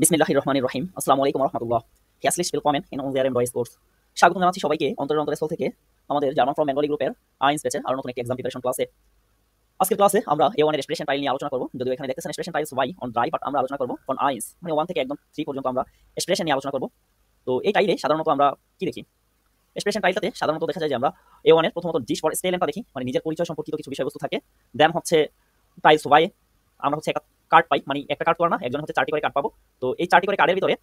বিসমিল্লাহির রহমানির রহিম। আসসালামু আলাইকুম ওয়া রাহমাতুল্লাহ। Herzlich willkommen in unserem Deutschkurs। স্বাগতম জানাচ্ছি সবাইকে অন্তরের অন্তরস্থল থেকে আমাদের জার্মান ফ্রম বেঙ্গলি গ্রুপের আইনস ব্যাচের আরো নতুন একটি এক্সাম প্রিপারেশন ক্লাসে। আজকের ক্লাসে আমরা A1 এর এক্সপ্রেশন টাইল নিয়ে আলোচনা করব। যদিও এখানে দেখতেছেন expression tiles Y on dry, but আমরা আলোচনা করব ফ্রম আইনস, মানে 1 থেকে একদম 3 পর্যন্ত আমরা এক্সপ্রেশন নিয়ে আলোচনা করব। তো এই টাইলে সাধারণত আমরা কি দেখি? এক্সপ্রেশন টাইলটাতে সাধারণত দেখা যায় যে আমরা A1 এর প্রথমত জিস ফর স্টেলেনটা দেখি, মানে নিজের পরিচয় সম্পর্কিত কিছু বিষয়বস্তু থাকে। দেন হচ্ছে টাইলস Y আমরা হচ্ছে একটা কার্ড পাই, মানে একটা কার্ড করে না, একজন হচ্ছে 4টি করে কার্ড পাবো। তো এই 4টি করে কার্ডের ভিতরে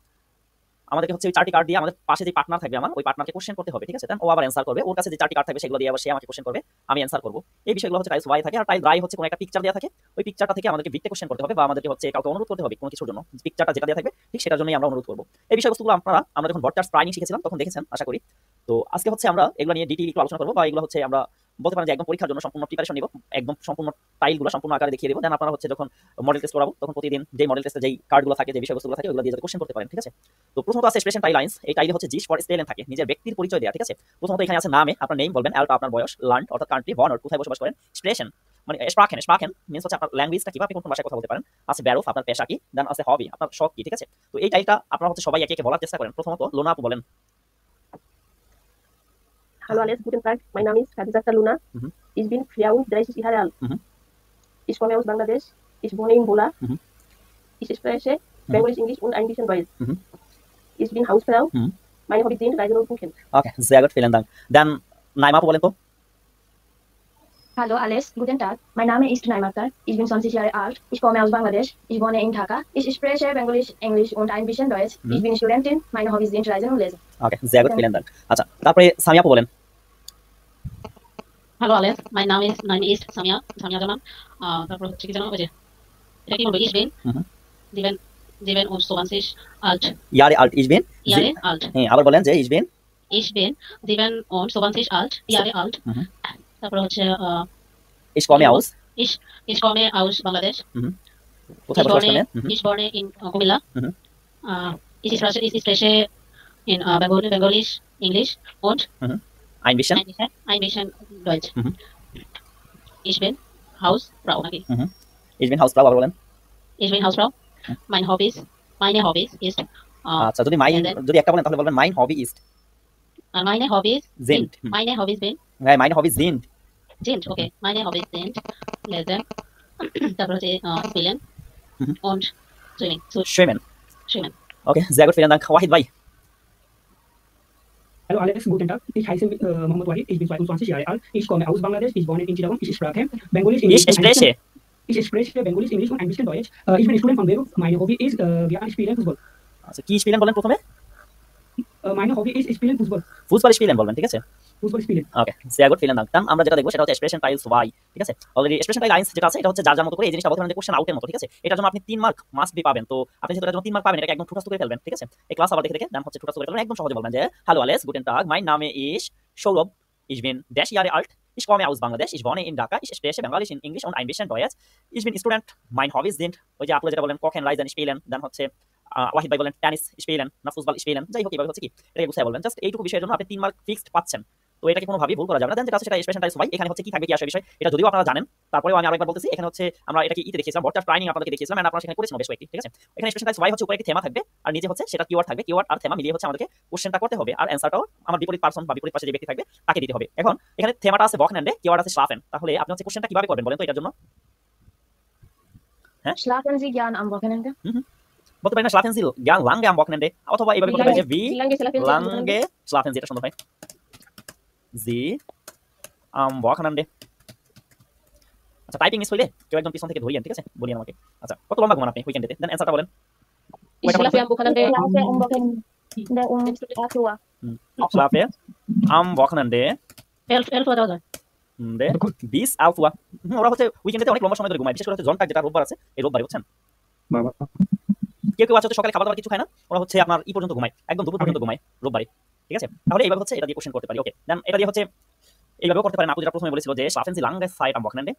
আমাদেরকে হচ্ছে ওই 4টি কার্ড দিয়ে আমাদের পাশে যে পার্টনার থাকবে আমার, ওই পার্টনারকে কোশ্চেন করতে হবে, ঠিক আছে? দেন ও আবার অ্যানসার করবে, ওর কাছে যে 4টি কার্ড থাকবে সেগুলো দিয়ে আবার সে আমাকে কোশ্চেন করবে, আমি অ্যানসার করব। এই বিষয়গুলো হচ্ছে টাইলস ওয়াই থাকে। আর টাইল ড্রাই হচ্ছে কোনো একটা পিকচার দেওয়া থাকে, ওই পিকচারটা থেকে আমাদেরকে ভিত্তি কোশ্চেন করতে হবে বা আমাদেরকে হচ্ছে কাউকে অনুরোধ করতে হবে কোনো কিছুর জন্য। পিকচারটা যেটা দেওয়া থাকবে ঠিক সেটার জন্যই আমরা অনুরোধ করব। এই বিষয়বস্তুগুলো আমরা যখন ভর্টার স্প্রাইনিং শিখেছিলাম তখন দেখেছেন আশা করি। তো আজকে হচ্ছে আমরা এগুলো নিয়ে ডিটেইলি একটু আলোচনা করব, বা এগুলো হচ্ছে আমরা বলতে পারেন যে একদম পরীক্ষার জন্য সম্পূর্ণ প্রিপারেশন নিব, একদম সম্পূর্ণ টাইলগুলো সম্পূর্ণ আকারে দেখিয়ে দেবো। দেন আপনারা হচ্ছে যখন মডেল টেস্ট করাবো তখন প্রতিদিন যে মডেল টেস্টে যেই কার্ডগুলো থাকে, যে বিষয়বস্তুগুলো থাকে, ওগুলো দিয়ে যাতে কোশ্চেন করতে পারেন, ঠিক আছে? তো প্রথমত আছে এক্সপ্রেশন টাইল লাইন্স। এই টাইলে হচ্ছে জিস ফর স্টেলেন থাকে, নিজের ব্যক্তির পরিচয় দেয়া, ঠিক আছে? প্রথমত এখানে আছে নামে আপনার নেম বলবেন, অ্যালটা আপনার বয়স, লান্ড অর্থাৎ কান্ট্রি, ভন কোথায় বসবাস করেন, এক্সপ্রেশন মানে স্প্রাকেন, স্প্রাকেন মিন্স হচ্ছে আপনার ল্যাঙ্গুয়েজটা কি, আপনি কোন ভাষায় কথা বলতে পারেন। আছে ব্যারোফ আপনার পেশা কি, দেন আছে হবি আপনার শখ কি, ঠিক আছে? তো এই টাইলটা আপনারা হচ্ছে সবাই একে একে বলার চেষ্টা করেন। প্রথমত লোনা আপু বলেন। Hallo alles, guten Tag. Mein Name ist Khadija Luna. Ich bin 34 Jahre alt. Ich komme aus Bangladesch. Ich wohne in Bola. Ich spreche Bengalisch, Englisch und ein bisschen Deutsch. Ich bin Hausfrau. Meine Hobbys sind Reisen und Kochen. Okay, sehr gut, vielen Dank. Dann Naima আপু বলেন তো। Hallo alles, guten Tag. Mein Name ist Naimatar. Ich bin 20 Jahre alt. Ich komme aus Bangladesch. Ich wohne in Dhaka. Ich spreche Bengalisch, Englisch und ein bisschen Deutsch. Ich bin Studentin. Meine Hobbys sind Reisen und Lesen. Okay, sehr gut, vielen Dank. আচ্ছা, তারপরে সামিয়া আপু বলেন। Hallo alles, mein Name ist Samia Jaman. তারপর হচ্ছে কি জানো, ওই যে এটা কি বলবো, ich bin 27 alt. Jahre alt, ich bin Jahre alt. হ্যাঁ, আবার বলেন যে ich bin 27 alt, Jahre alt. তারপর হচ্ছে ich komme aus ich komme aus Bangladesch. কোথায় বসবাস করেন? Ich wohne in Kumilla. Ich spreche in Bengalisch, English und ein bisschen Deutsch. Ich bin Hausfrau. Ich bin Hausfrau, আবার বলেন। Ich bin Hausfrau. Meine Hobbys ist আচ্ছা, যদি একটা বলেন তাহলে বলবেন mein Hobby ist meine Hobbys sind. Meine Hobbys হ্যাঁ, meine Hobbys sind okay. Meine Hobbys sind Lesen, তারপর হচ্ছে Spielen und schwimmen. Schwimmen. Okay, sehr gut, vielen Dank. Wahid ভাই। Hallo alles, guten Tag. Ich heiße Mohammed Wahid. Ich bin 22 Jahre alt. Ich komme aus Bangladesch. Ich wohne in Chittagong. Ich spreche Bengalisch, Englisch. Ich spreche Bengalisch, Englisch und ein bisschen Deutsch. Ich bin Student von Beruf. Meine Hobby ist, wir spielen Fußball. আচ্ছা, কি spielen বলেন প্রথমে? Meine Hobby ist spielen Fußball. Football spielen বলবেন, ঠিক আছে? Fußball spielen. ওকে, sehr gut, vielen Dank. dann আমরা যেটা দেখব সেটা হচ্ছে এক্সপ্রেশন টাইলস ওয়াই, ঠিক আছে? অলরেডি এক্সপ্রেশন টাইল লাইন্স যেটা আছে এটা হচ্ছে যার যার মতো করে এই জিনিসটা বলতে পারেন যে কোশ্চেন আউটের মতো, ঠিক আছে? এটার জন্য আপনি 3 মার্ক মাস্ট বি পাবেন। তো আপনি যেটা জন্য 3 মার্ক পাবেন, এটাকে একদম ঠুটাস্থ করে ফেলবেন, ঠিক আছে? এই ক্লাস আবার দেখে দেন হচ্ছে ঠুটাস্থ করে ফেলবেন, একদম সহজে বলবেন যে hello আলেস, Guten tug, mein Name ist Saurabh. Ich bin dash Jahre alt. Ich komme aus Bangladesch. Ich wohne in Dhaka. Ich spreche Bengalisch, in English und ein bisschen Deutsch. Ich bin Student. Mein Hobbys sind, ওই যে আপনি যেটা বলেন cocaine, Ryzen spielen, dann হচ্ছে ওয়াহিদ ভাই বলেন tennis spielen, না football spielen, যাই হোক এইভাবে হচ্ছে কি এটাকে গুছিয়ে বলবেন। জাস্ট এইটুকু বিষয়ের জন্য আপনি 3 মার্ক ফিক্সড পাচ্ছেন। তো এটাকে কোনোভাবেই ভুল করা যাবে না। দেন যেটা আছে সেটা এক্সপ্রেশন টাইলস ওয়াই। এখানে হচ্ছে কি থাকবে কি আসে বিষয় এটা যদিও আপনারা জানেন, তারপরেও আমি আরেকবার বলতেছি। এখানে হচ্ছে আমরা এটাকে ইতে দেখিয়েছিলাম, ভর্টার ট্রেনিং আপনাদেরকে দেখিয়েছিলাম, এন্ড আপনারা সেখানে করেছেন বেশ কয়েকটি, ঠিক আছে? এখানে এক্সপ্রেশন টাইলস ওয়াই হচ্ছে উপরে একটি থেমা থাকবে আর নিচে হচ্ছে সেটা কিওয়ার্ড থাকবে। কিওয়ার্ড আর থেমা মিলিয়ে হচ্ছে আমাদেরকে কোশ্চেনটা করতে হবে, আর অ্যানসারটাও আমার বিপরীত পারসন বা বিপরীত পাশে যে ব্যক্তি থাকবে তাকে দিতে হবে। এখন এখানে থেমাটা আছে বকনেন্ডে, কিওয়ার্ড আছে schlafen। তাহলে আপনি হচ্ছে কোশ্চেনটা কিভাবে করবেন বলেন তো এটার জন্য? হ্যাঁ, schlafen Sie gern am Wochenende? বলতে পারি না schlafen Sie gern lange am Wochenende, অথবা এইভাবে করতে পারি যে wie lange schlafen Sie, এটা সুন্দর হয়, Sie am Wochenende। আচ্ছা, টাইপিং মিস হইলে কেউ একজন পিছন থেকে ধরিয়েন, ঠিক আছে? বলিয়েন আমাকে। আচ্ছা, কত লম্বা ঘুমান আপনি উইকেন্ডেতে? দেন অ্যানসারটা বলেন। Ich schlafe am Wochenende um 8 Uhr. Schlafe am Wochenende 11 Uhr. bis 11 Uhr। ওরা হচ্ছে উইকেন্ডেতে অনেক লম্বা সময় ধরে ঘুমায়, বিশেষ করে হচ্ছে জনটা যেটা রোববার আছে, এই রোববারে বুঝছেন? কেউ কেউ আছে হচ্ছে সকালে খাবার দাবার কিছু খায় না, ওরা হচ্ছে আপনার পর্যন্ত ঘুমায়, একদম দুপুর পর্যন্ত ঘুমায় রোববারে, ঠিক আছে? তাহলে এইভাবে হচ্ছে এটা দিয়ে কোশ্চেন করতে পারি। ওকে, দেন এটা দিয়ে হচ্ছে এইভাবেও করতে পারেন। আপু যেটা প্রথমে বলেছিল যে schlafen Sie lange Zeit am Wochenende,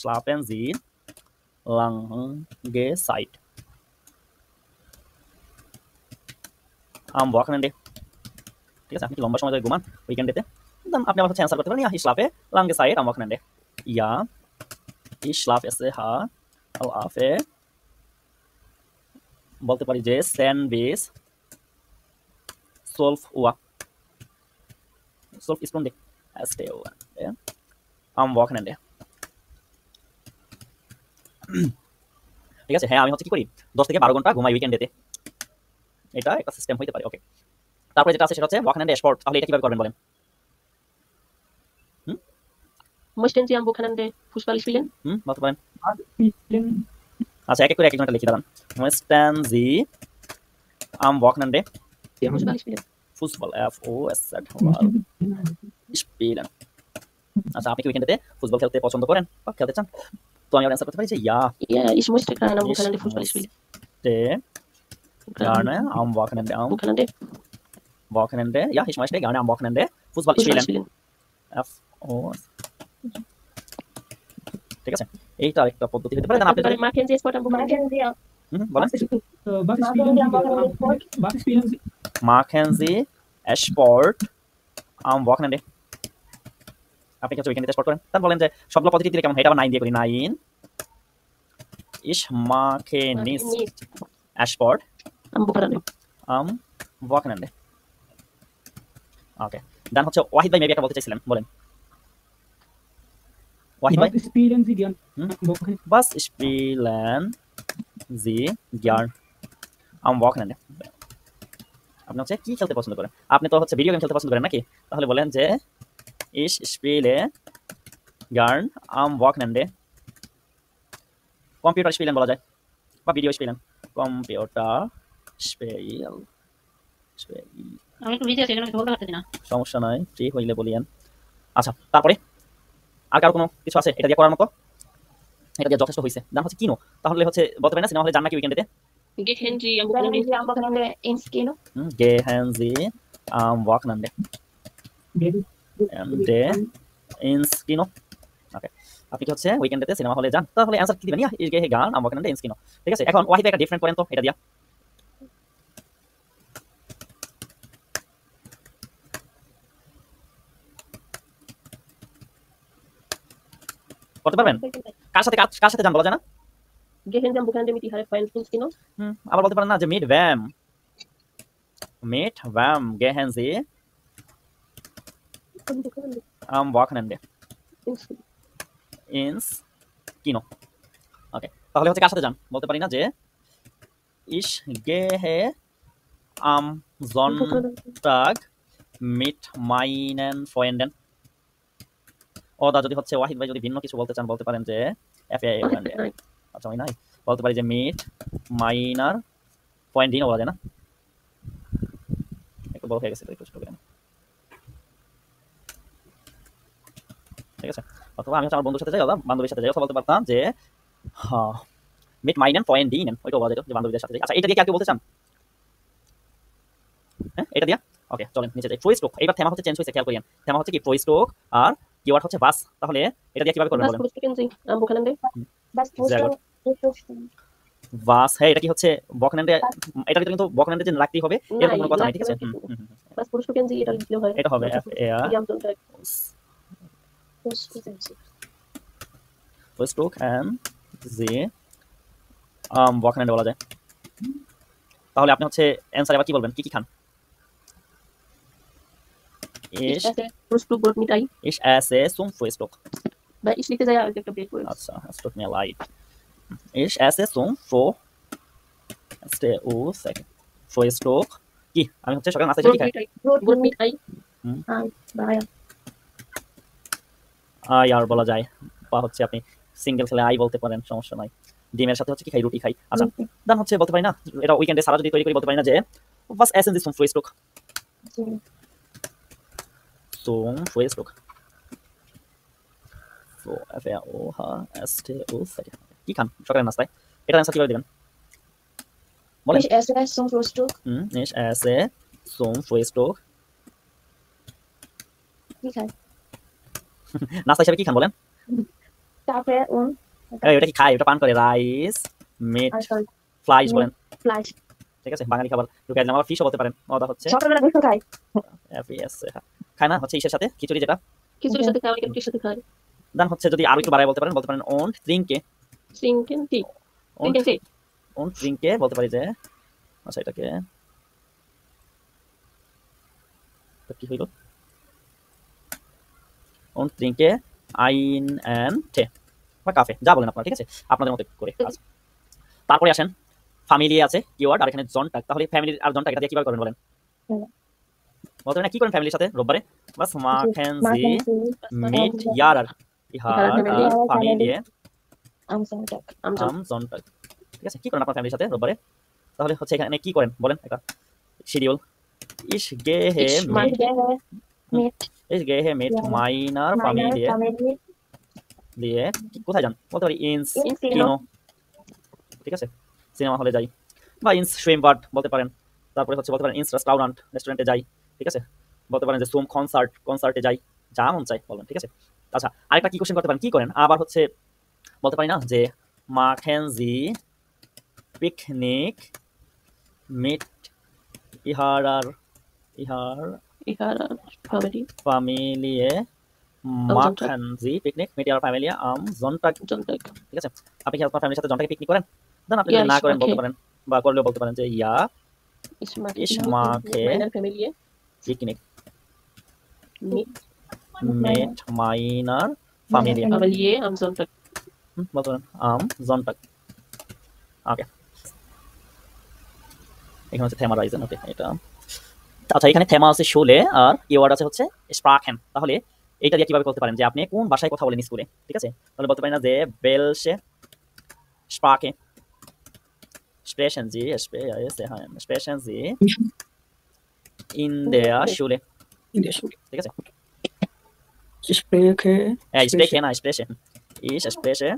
schlafen Sie lange Zeit am Wochenende, ঠিক আছে? আপনি কি লম্বা সময় ধরে ঘুমান উইকেন্ডেতে? দেন আপনি আবার হচ্ছে অ্যানসার করতে পারেন ja, ich schlafe lange Zeit am Wochenende. Ja, ich schlafe বলতে পারি যে স্যান্ডউইচ সোলফ ওয়া সোলফ স্পুন দে এসটে ওয়া আম ওয়াকনেন্ডে। ঠিক আছে, হ্যাঁ আমি হচ্ছে কি করি 10 থেকে 12 ঘন্টা ঘুমাই উইকেন্ডেতে, এটা একটা সিস্টেম হইতে পারে। ওকে, তারপরে যেটা আছে সেটা হচ্ছে ওয়াকনেন্ডে স্পোর্ট। তাহলে এটা কিভাবে করবেন বলেন? Möchten Sie am Wochenende Fußball spielen? বলতে পারেন। Spielen আচ্ছা, এক এক করে এক একজনটা লিখে দাঁড়ান। Möchten Sie am Wochenende Fußball spielen. Fußball spielen? আচ্ছা, আপনি কি উইকেন্ডেতে ফুটবল খেলতে পছন্দ করেন বা খেলতে চান? তো আমি অ্যানসার করতে পারি যে ja, Ja, ich möchte gerne am Wochenende Fußball spielen. gerne am Wochenende Wochenende ja, ich möchte gerne am Wochenende Fußball Fußball spielen. spielen. ঠিক আছে, এইটা আরেকটা পদ্ধতি হতে পারে। দেন আপনি Machen Sie Sport am Wochenende? বলেন। was spielen Sie? Machen Sie Sport am Wochenende? আপনি কি উইকেন্ডে স্পট করেন? তাহলে বলেন যে সবগুলো পজিটিভ দিলে কেমন হয়? এটা আবার 9 দিয়ে করি। 9 ich mache nicht Sport am Wochenende. ওকে, দেন হচ্ছে ওয়াহিদ ভাই মেবি একটা বলতে চাইছিলেন, বলেন। ওয়াহিদ ভাই, Was spielen Sie gern am Wochenende? was spielen Sie gern am Wochenende? আপনি হচ্ছে কি খেলতে পছন্দ করেন? আপনি তো হচ্ছে ভিডিও গেম খেলতে পছন্দ করেন নাকি? তাহলে বলেন যে ich spiele gern am Wochenende computer স্পিলেন বলা যায়, বা ভিডিও স্পিলেন। কম্পিউটার স্পিল আমি একটু বিজি আছি, এজন্য কিছু বলতে পারতেছি না। সমস্যা নাই, ফ্রি হইলে বলিয়েন। আচ্ছা, তারপরে আর কারো কোনো কিছু আছে এটা দিয়ে করার মতো? এটা দিয়ে যথেষ্ট হয়েছে। দাম হচ্ছে কিনো। তাহলে হচ্ছে বলতে পারি না সিনেমা হলে যান নাকি উইকেন্ডেতে? Gehen Sie am Wenn Wochenende Sie am Wochenende ins Kino? Gehen Sie am Wochenende ins Kino? ওকে, আপনি কি হচ্ছে উইকেন্ডেতে সিনেমা হলে যান? তাহলে অ্যানসার কি দিবেন? ich gehe gern am Wochenende ins Kino। ঠিক আছে, এখন ওয়াহিদ একটা ডিফারেন্ট করেন তো এটা দিয়া। করতে পারবেন? কার সাথে যান বলা যায় না? Gehen Sie am Wochenende mit Ihren Freunden ins Kino? আবার বলতে পারেন না যে mit wem gehen Sie am Wochenende ins Kino? ওকে, তাহলে হচ্ছে কার সাথে যান? বলতে পারি না যে ich gehe am Sonntag mit meinen Freunden। ওদা যদি হচ্ছে ওয়াহিদ ভাই যদি ভিন্ন কিছু বলতে চান বলতে পারেন যে আচ্ছা আমি নাই, বলতে পারি যে mit meiner Freundin বলা যায় না? একটু বড় হয়ে গেছে তো একটু ছোট করে। ঠিক আছে, অথবা আমি হচ্ছে আমার বন্ধুর সাথে যাই, বান্ধবীর সাথে যাই, অথবা বলতে পারতাম যে mit meinen Freundinnen, ওইটা বলা যেত যে বান্ধবীদের সাথে যাই। আচ্ছা, এটা দিয়ে কি আর কেউ বলতে চান? হ্যাঁ, এটা দিয়া। ওকে, চলেন নিচে যাই। ফ্রুইস্ট্রোক, এইবার থেমা হচ্ছে চেঞ্জ হয়েছে, খেয়াল করিয়েন। থেমা হচ্ছে কি ফ্রুইস্ট্রোক আর কিওয়ার্ড হচ্ছে বাস। তাহলে এটা দিয়ে কিভাবে করবেন Was বলেন? frühstücken Sie am Wochenende? বাস, হ্যাঁ এটা কি হচ্ছে বকনেন্ডে? এটা কিন্তু বকনেন্ডে যে রাখতেই হবে এরকম কোনো কথা নাই, ঠিক আছে? Was frühstücken Sie? এটা লিখলে হয়। এটা হবে Sie am Sonntag. ফ্রুইস্ট্রোক এন্ড জি বকনেন্ডে বলা যায়। তাহলে আপনি হচ্ছে অ্যানসার এবার কি বলবেন? কি কি খান? Ich esse Frühstückbrot mit Ei. Ich esse zum Frühstück. Weil ich liege sehr একটা ব্রেক করে। আচ্ছা, es tut mir leid. Ich esse zum Frühstück কি? আমি হচ্ছে সকালে নাস্তা কি খাই? Brot mit Ei. আর বলা যায়, বা হচ্ছে আপনি সিঙ্গেল খেলে আই বলতে পারেন, সমস্যা নাই। ডিমের সাথে হচ্ছে কি খাই? রুটি খাই। আচ্ছা, দান হচ্ছে বলতে পারি না এটা উইকেন্ডে সারা যদি তৈরি করি বলতে পারি না যে was essen Sie zum Frühstück? Zum Frühstück so FROHSTUC কি খান সকালের নাস্তায়? এটা অ্যানসার কিভাবে দিবেন বলেন? Ich esse zum Frühstück. Ich esse zum Frühstück কি খাই? নাস্তা হিসেবে কি খান বলেন? Kaffee und এটা কি খায়? এটা পান করে রাইস মিট ফ্লাইশ বলেন। Fleisch. ঠিক আছে, বাঙালি খাবার ঢুকাই দিলাম। আবার ফিশও বলতে পারেন। ওটা হচ্ছে সকালবেলা গোশত খাই। খায় না হচ্ছে ইসের সাথে খিচুড়ি, যেটা খিচুড়ির সাথে খায়, অনেকে রুটির সাথে খায়। দান হচ্ছে যদি আরো একটু বাড়ায় বলতে পারেন und trinke Trinken Tee. und trinke বলতে পারি যে আচ্ছা এটাকে কি হইল und trinke einen Tee বা কাফে যা বলেন আপনারা, ঠিক আছে, আপনাদের মতো করে। আচ্ছা তারপরে আসেন ফ্যামিলি আছে কিওয়ার্ড, আর এখানে জনটাক। তাহলে ফ্যামিলি আর জনটাক এটা দিয়ে কিভাবে করবেন বলেন? বলতে না কি করেন ফ্যামিলির সাথে রোববারে? বাস machen Sie mit ihrer Familie am Sonntag. am Sonntag, ঠিক আছে, কি করেন আপনার ফ্যামিলির সাথে রোববারে? তাহলে হচ্ছে এখানে কি করেন বলেন একটা schedule. Ich gehe mit meiner Familie দিয়ে কোথায় যান বলতে পারি ইনস কিনো, ঠিক আছে, সিনেমা হলে যাই, বা ইনস সুইমবার্ড বলতে পারেন। তারপরে হচ্ছে বলতে পারেন ইনস রেস্টুরেন্ট, রেস্টুরেন্টে যাই, ঠিক আছে, বলতে পারেন যে সুম কনসার্টে যাই, যা মন চাই বলবেন, ঠিক আছে। আচ্ছা আরেকটা কি কোশ্চেন করতে পারেন, কি করেন আবার হচ্ছে বলতে পারি না যে machen Sie Picknick mit ihrer Familie machen Sie Picknick mit ihrer Familie am Sonntag, ঠিক আছে। আপনি কি আপনার ফ্যামিলির সাথে জনটাকে পিকনিক করেন? দেন আপনি যদি না করেন বলতে পারেন, বা করলেও বলতে পারেন যে ইয়া ich mache Picknick mit meiner Familie am Sonntag. বলতে পারেন am Sonntag, ওকে। এখানে হচ্ছে থেমা রাইজেন, ওকে এটা। আচ্ছা এখানে থেমা আছে শুলে আর কিওয়ার্ড আছে হচ্ছে স্প্রাকেন। তাহলে এইটা দিয়ে কিভাবে বলতে পারেন যে আপনি কোন ভাষায় কথা বলেন স্কুলে, ঠিক আছে। তাহলে বলতে পারেন না যে welche Sprache sprechen Sie in der Schule, ঠিক আছে। Ich spreche ich spreche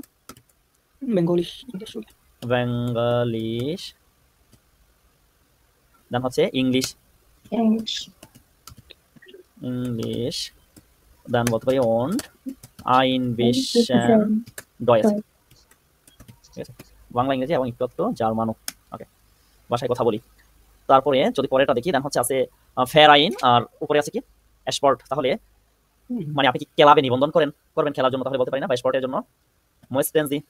Bengalisch in der Schule. Bengalisch, dann হচ্ছে ইংলিশ, dann বলতে পারি und ein bisschen Deutsch, ঠিক আছে, বাংলা ইংরেজি এবং একটু জার্মানও, ওকে, ভাষায় কথা বলি। তারপরে যদি পরেরটা দেখি দেন হচ্ছে আছে ফেরাইন আর উপরে আছে কি স্পোর্ট। তাহলে মানে আপনি কি ক্লাবে নিবন্ধন করবেন খেলার জন্য, তাহলে বলতে পারি না বা স্পোর্টের জন্য möchten Sie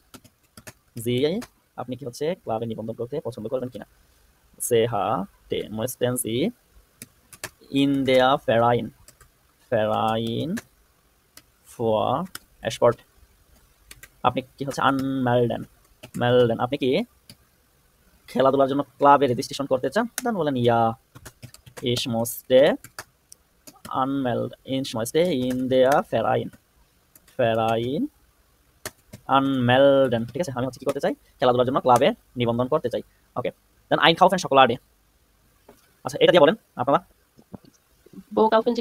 আপনি কি হচ্ছে ক্লাবে নিবন্ধন করতে পছন্দ করবেন কিনা, möchten Sie in der Verein für Sport, আপনি কি হচ্ছে melden আপনি কি খেলাধুলার জন্য ক্লাবে রেজিস্ট্রেশন করতে চান? দেন বলেন ইয়া ich möchte in der Verein anmelden, ঠিক আছে, আমি হচ্ছে কি করতে চাই খেলাধুলার জন্য ক্লাবে নিবন্ধন করতে চাই, ওকে। দেন einkaufen Schokolade, আচ্ছা এটা দিয়ে বলেন আপনারা Wo kaufen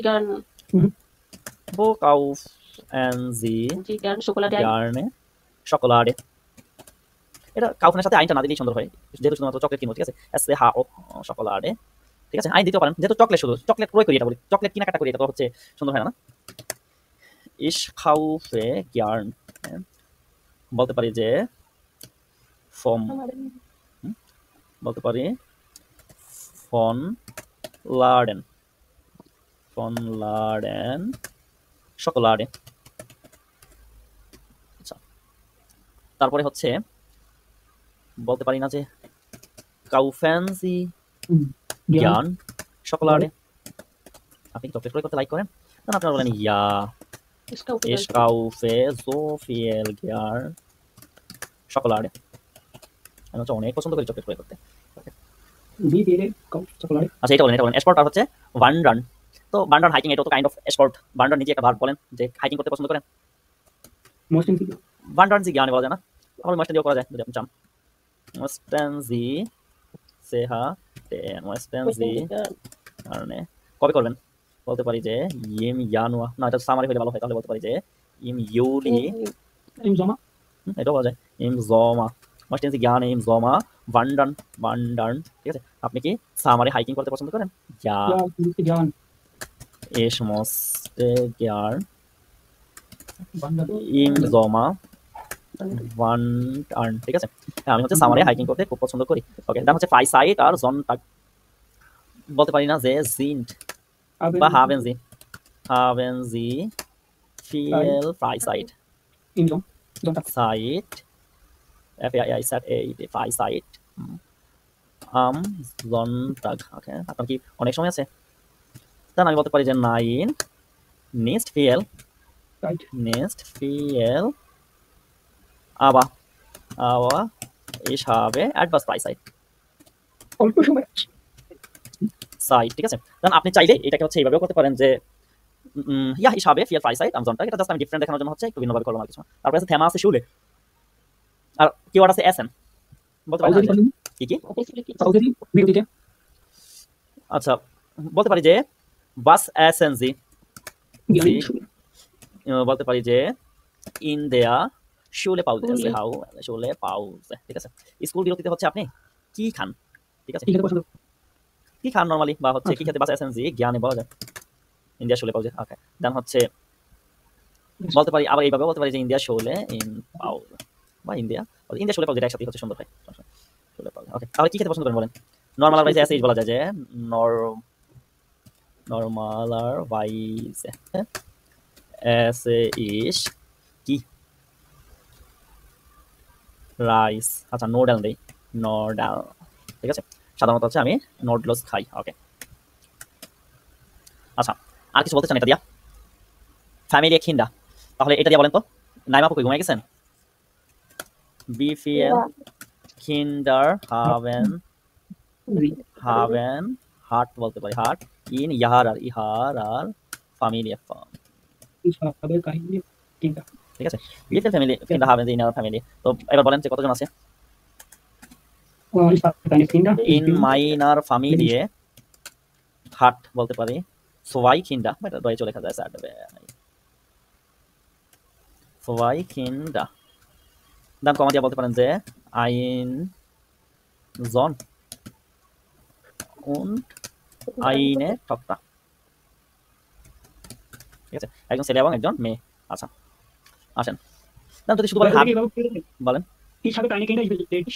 Sie gerne Schokolade, এটা কাউফেনের সাথে আইনটা না দিলেই সুন্দর হয়, যেহেতু শুধুমাত্র চকলেট কিনবো, ঠিক আছে, Schokolade, ঠিক আছে, আইন দিতে পারেন, যেহেতু চকলেট ক্রয় করি, এটা বলি চকলেট কেনাকাটা করি, এটা তো হচ্ছে সুন্দর হয় না। Ich kaufe gern, বলতে পারি যে বলতে পারি von Laden Schokolade, আচ্ছা তারপরে হচ্ছে বলতে পারি না যে kaufen Sie gern Schokolade, আপনি চকলেট ক্রয় করতে লাইক করেন? তাহলে আপনারা বলেন ইয়া ich kaufe so viel gern Schokolade, আমি হচ্ছে অনেক পছন্দ করি চকলেট ক্রয় করতে, আচ্ছা এটা বলেন স্পোর্ট আর হচ্ছে ওয়ান্ডার্ন। তো ওয়ান্ডার্ন হাইকিং এটা তো কাইন্ড অফ স্পোর্ট। ওয়ান্ডার্ন নিজে একটা ভার্ব, বলেন যে হাইকিং করতে পছন্দ করেন। ওয়ান্ডার্ন জি জ্ঞানে বলা যায় না, তাহলে মোস্টেন দিয়েও করা যায় যদি আপনি চান। মোস্টেন জি কারণে কবে করবেন বলতে পারি যে ইম জানুয়া, না এটা সামারি হলে ভালো হয়, তাহলে বলতে পারি যে ইম ইউলি, এটাও বলা যায় ইম জমা, মোস্টেন জি জ্ঞানে ইম জমা ওয়ান্ডার্ন, ঠিক আছে। আপনি কি সামারে হাইকিং করতে পছন্দ করেন? Ja, ich möchte gern im Sommer wandern, ঠিক আছে, আমি হচ্ছে সামারে হাইকিং করতে খুব পছন্দ করি, ওকে। দাম হচ্ছে Freizeit আর Sonntag, বলতে পারি না যে sind বা haben Sie viel Freizeit, Zeit Freizeit আম জন্টাগ। ওকে, আপনার কি অনেক সময় আছে? তাহলে আমি বলতে পারি যে 9 নিস্ট ফিয়েল Right. aber ich habe etwas Freizeit। অল্প সময় আছে। ঠিক আছে, কারণ আপনি চাইলে এটাকে হচ্ছে এইভাবেও করতে পারেন যে ja ich habe viel Freizeit am Sonntag। এটা জাস্ট আমি ডিফারেন্ট দেখানোর জন্য হচ্ছে একটু ভিন্নভাবে করলাম আর কিছু। তারপরে আছে থেমা আছে শুলে, আর কিওয়ার্ড আছে এসেন। বলতে পারি না যে কি কি Pause দিই বিরতিতে। আচ্ছা, বলতে পারি যে was essen Sie। জ্ঞানী বলতে পারি যে ইন দেয়া শুলে পাউজে আছে, হাউ শুলে পাউজে। ঠিক আছে, স্কুল বিরতিতে হচ্ছে আপনি কি খান। ঠিক আছে, ঠিক আছে, পছন্দ। কি খান নরমালি, বা হচ্ছে কি খেতে বাস এসেন জি জ্ঞানে বলা যায় ইন্ডিয়া শুলে পাউজে। ওকে, দেন হচ্ছে বলতে পারি আবার এইভাবে বলতে পারি যে ইন্ডিয়া শুলে ইন পাউজ, বা ইন্ডিয়া শুলে পাউজে, একসাথে হচ্ছে সুন্দর হয় শুলে পাউজে। ওকে, তাহলে কি খেতে পছন্দ করেন বলেন? নরমাল ভাইজে এসে বলা যায় যে নরমালার ভাইজে এসে ইস কি রাইস। আচ্ছা, নোডাল দেই, নোডাল। ঠিক আছে, সাধারণত হচ্ছে আমি নোডলস খাই। ওকে, আচ্ছা, আর কিছু বলতে চান এটা দিয়া? ফ্যামিলি খিন্ডা, তাহলে এটা দিয়া বলেন তো। নাইমা পুকুর ঘুমাই গেছেন? বিফিএল কিন্ডার হাভেন হার্ট বলতে পারি, হার্ট ইন ইহার আর ফ্যামিলি ফার্ম। Ich habe keine Kinder. ঠিক আছে, লিটল ফ্যামিলি কিন্ডার হাভেন ইন আওয়ার ফ্যামিলি। তো এবার বলেন যে কতজন আছে? Ich habe keine Kinder. ইন মাইনার ফ্যামিলিয়ে হার্ট বলতে পারি সবাই কিন্ডা, এটা ডয়েচে লেখা যায় স্যার সবাই কিন্ডা। দাম কমা দিয়া বলতে পারেন যে আইন জন und eine Tochter। ঠিক আছে, একজন ছেলে এবং একজন মেয়ে। আচ্ছা, আসেন, দাম যদি শুধু বলেন বলেন Ich habe keine Kinder, ich bin ledig.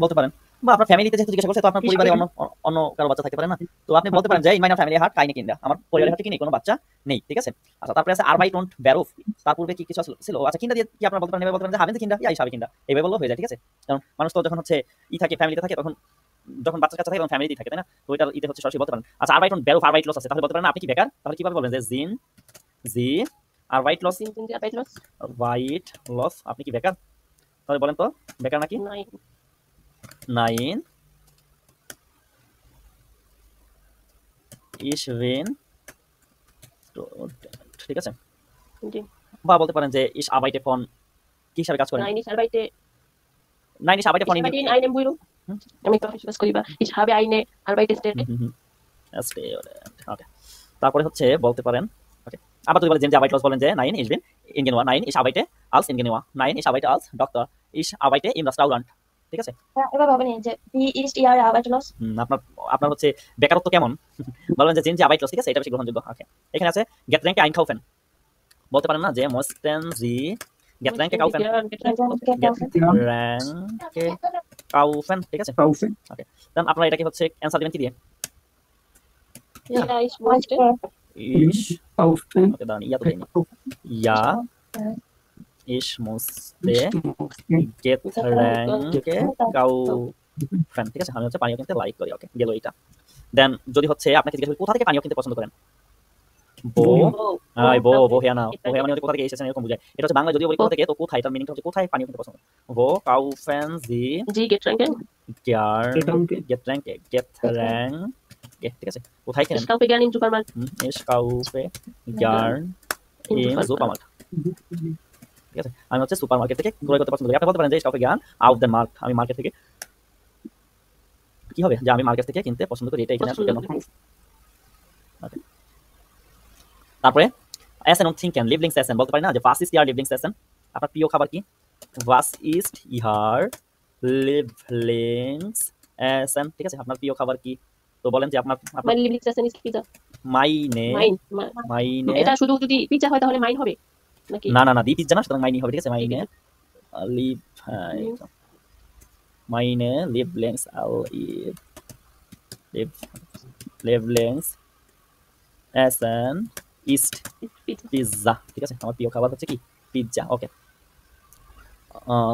বলতে পারেন, বা আপনার ফ্যামিলিতে যেহেতু জিজ্ঞাসা করছে, তো আপনার পরিবারে অন্য কারো বাচ্চা থাকতে পারে না, তো আপনি বলতে পারেন যে in minor family heart কাইনে kinda, আমার পরিবারের হাতে কি নেই, কোনো বাচ্চা নেই। ঠিক আছে, আচ্ছা, তারপরে আছে আরবাইট und Beruf, তার পূর্বে কি কিছু ছিল? আচ্ছা, কিন্ডা দিয়ে কি আপনারা বলতে পারেন? এভাবে বলতে পারেন যে হাবেন কিন্ডা, ইয়া হিসাবে কিন্ডা, এইভাবে বললেও হয়ে যায়। ঠিক আছে, কারণ মানুষ তো যখন হচ্ছে থাকে ফ্যামিলিতে থাকে, তখন যখন বাচ্চা কাচ্চা থাকে তখন ফ্যামিলিতেই থাকে, তাই না? তো এটার ইতে হচ্ছে সরাসরি বলতে পারেন। আচ্ছা, আরবাইট und Beruf, আরবাইট লস আছে, তাহলে বলতে পারেন আপনি কি বেকার, তাহলে কিভাবে বলবেন যে জিন জি আরবাইট লস ওয়াইট লস, আপনি কি বেকার? তাহলে বলেন তো বেকার নাকি? নাইন ইশভিন। ঠিক আছে, বা বলতে পারেন যে ইশ আবাইটে ফোন কি হিসাবে কাজ করেন? নাইন ইশ আবাইটে ফোন in einem Büro. আমি তো হিসাব করি বা ich habe eine Arbeitsstelle. ওকে, তারপরে হচ্ছে বলতে পারেন, ওকে, আবার যদি বলেন যে আবাইট লস, বলেন যে নাইন ইশভিন ইন গেনুয়া, নাইন ইশ আবাইটে als in Genua, নাইন ইশ আবাইটে als Doktor, ich arbeite im Restaurant। ঠিক আছে, এবার ভাবেন যে wie ist Ihr Arbeitslos? আপনার হচ্ছে বেকারত্ব কেমন? বলবেন যে জিন জি আবাইট লস। ঠিক আছে, এটা বেশি গ্রহণযোগ্য। ওকে, এখানে আছে গেট র্যাঙ্কে আইনকাউফেন, বলতে পারেন না যে মোস্টেন জি গেট র্যাঙ্কে কাউফেন, র্যাঙ্কে কাউফেন। ঠিক আছে, ওকে, দেন আপনারা এটাকে হচ্ছে অ্যানসার দিবেন কি দিয়ে? Ja, ich musste. ইশ ওকে, দাঁড়ান, ইয়া তো দেয়নি, ইয়া ইশ মুসতে গেট র্যাঙ্কে কাউফেন। ঠিক আছে, আমি হচ্ছে পানীয় কিনতে লাইক করি। ওকে, গেল এটা। দেন যদি হচ্ছে আপনাকে জিজ্ঞাসা করি কোথা থেকে পানীয় কিনতে পছন্দ করেন? কোথা থেকে এসেছেন এরকম বুঝায়। এটা হচ্ছে বাংলা যদিও বলি কোথা থেকে, তো কোথায়, তার মিনিংটা হচ্ছে কোথায় পানীয় কিনতে পছন্দ। ভো কাউফেন জি Getränke. Getränke। ঠিক আছে, কোথায় কেনেন? Ich kaufe gerne im Supermarkt. Ich kaufe gern im Supermarkt। ঠিক আছে, আমি হচ্ছে সুপার মার্কেট থেকে ক্রয় করতে পছন্দ করি। আপনি বলতে পারেন যে ich kaufe gern auf den Markt, আমি মার্কেট থেকে কি হবে যে আমি মার্কেট থেকে কিনতে পছন্দ করি, এটা এখানে আসলে কেন? তারপরে এসেন und trinken, Lieblingsessen, বলতে পারি না যে was ist Ihr Lieblingsessen, আপনার প্রিয় খাবার কি? was ist Ihr Lieblingsessen। ঠিক আছে, আপনার প্রিয় খাবার কি? তো বলেন যে আপনার Mein Lieblingsessen ist Pizza. মাইনে এটা শুধু যদি পিৎজা হয় তাহলে মাইন হবে নাকি? না দি পিৎজা না, সুতরাং মাইনে হবে। ঠিক আছে, মাইনে লিভ মাইনে লিভলেন্স লিভলেন্স এসেন ইস্ট পিৎজা। ঠিক আছে, আমার প্রিয় খাবার হচ্ছে কি? পিৎজা। ওকে,